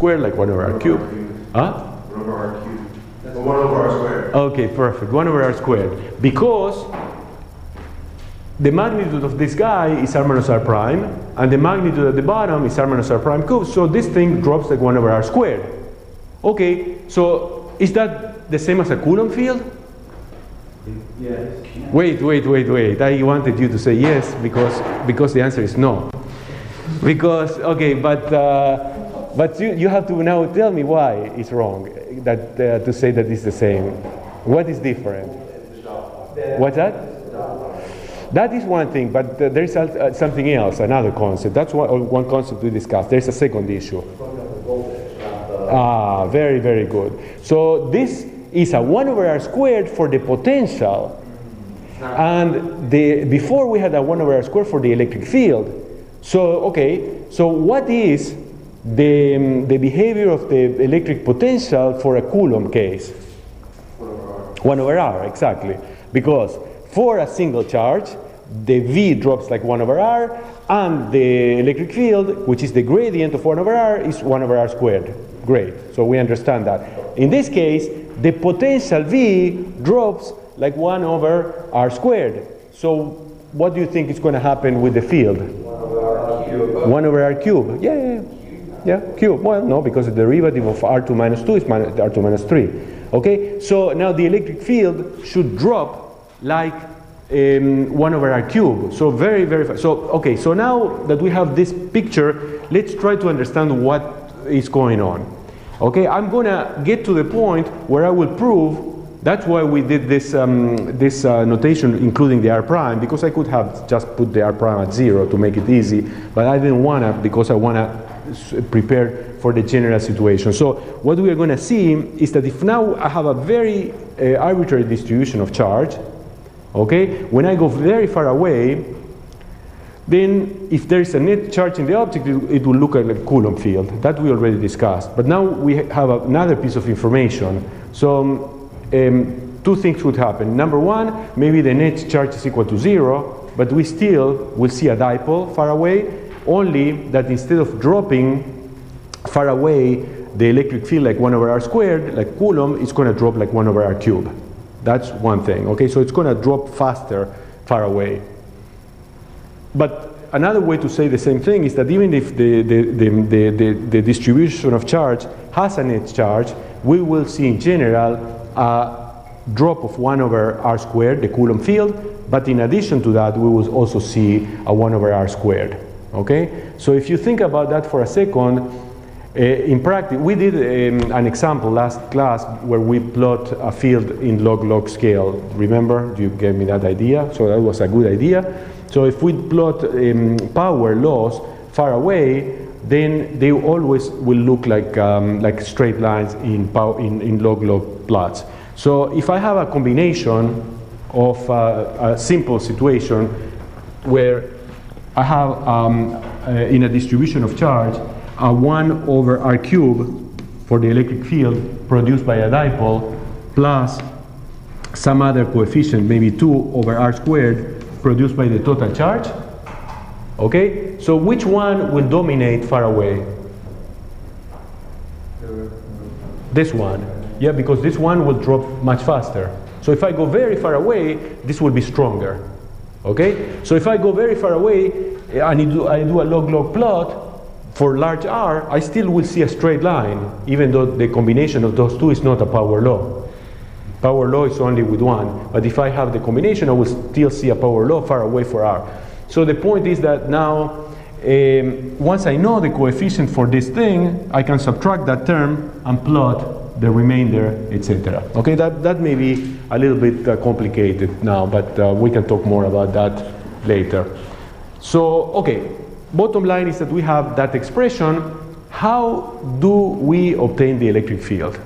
squared, like 1 over r cubed. Huh? 1 over r cubed. Well, 1 over r squared. Okay, perfect. 1 over r squared. Because the magnitude of this guy is r minus r prime, and the magnitude at the bottom is r minus r prime cubed, so this thing drops like 1 over r squared. Okay, so is that the same as a Coulomb field? Yes. Wait. I wanted you to say yes because the answer is no. Because, okay, but you have to now tell me why it's wrong that to say that it's the same. What is different? What's that? That is one thing, but there is something else, another concept. That's one concept we discussed. There's a second issue. Ah, very, very good. So this is a 1 over r squared for the potential. And before we had a 1 over r squared for the electric field. So, okay, so what is the behavior of the electric potential for a Coulomb case? 1 over r, exactly. Because for a single charge, the V drops like 1 over r, and the electric field, which is the gradient of 1 over r, is 1 over r squared. Great, so we understand that. In this case, the potential V drops like 1 over r squared. So what do you think is going to happen with the field? 1 over r cubed. Yeah, cube. Well, no, because the derivative of r2 minus 2 is r2 minus 3. Okay, so now the electric field should drop like 1 over r cubed. So very, very fast. So, okay, so now that we have this picture, let's try to understand what is going on. Okay, I'm going to get to the point where I will prove. That's why we did this notation including the r prime, because I could have just put the r prime at 0 to make it easy, but I didn't want to, because I want to prepare for the general situation. So what we are going to see is that if now I have a very arbitrary distribution of charge, okay, when I go very far away, then if there is a net charge in the object, it will look like a Coulomb field. That we already discussed. But now we have another piece of information. So two things would happen. Number one, maybe the net charge is equal to 0, but we still will see a dipole far away, only that instead of dropping far away the electric field like 1 over r squared, like Coulomb, it's going to drop like 1 over r cubed. That's one thing. Okay, so it's going to drop faster far away. But another way to say the same thing is that even if the distribution of charge has a net charge, we will see in general a drop of 1 over r squared, the Coulomb field, but in addition to that, we will also see a 1 over r squared. Okay? So if you think about that for a second, in practice, we did an example last class where we plot a field in log-log scale. Remember, you gave me that idea, so that was a good idea. So if we plot power laws far away, then they always will look like straight lines in log-log plots. So if I have a combination of a simple situation where I have in a distribution of charge a 1 over r cubed for the electric field produced by a dipole plus some other coefficient, maybe 2 over r squared produced by the total charge. Okay, so which one will dominate far away? This one. Yeah, because this one will drop much faster. So if I go very far away, this will be stronger. Okay, so if I go very far away and I do a log-log plot for large r, I still will see a straight line, even though the combination of those two is not a power law. Power law is only with 1, but if I have the combination, I will still see a power law far away for r. So the point is that now, once I know the coefficient for this thing, I can subtract that term and plot the remainder, etc. Okay, that may be a little bit complicated now, but we can talk more about that later. So, okay, bottom line is that we have that expression. How do we obtain the electric field?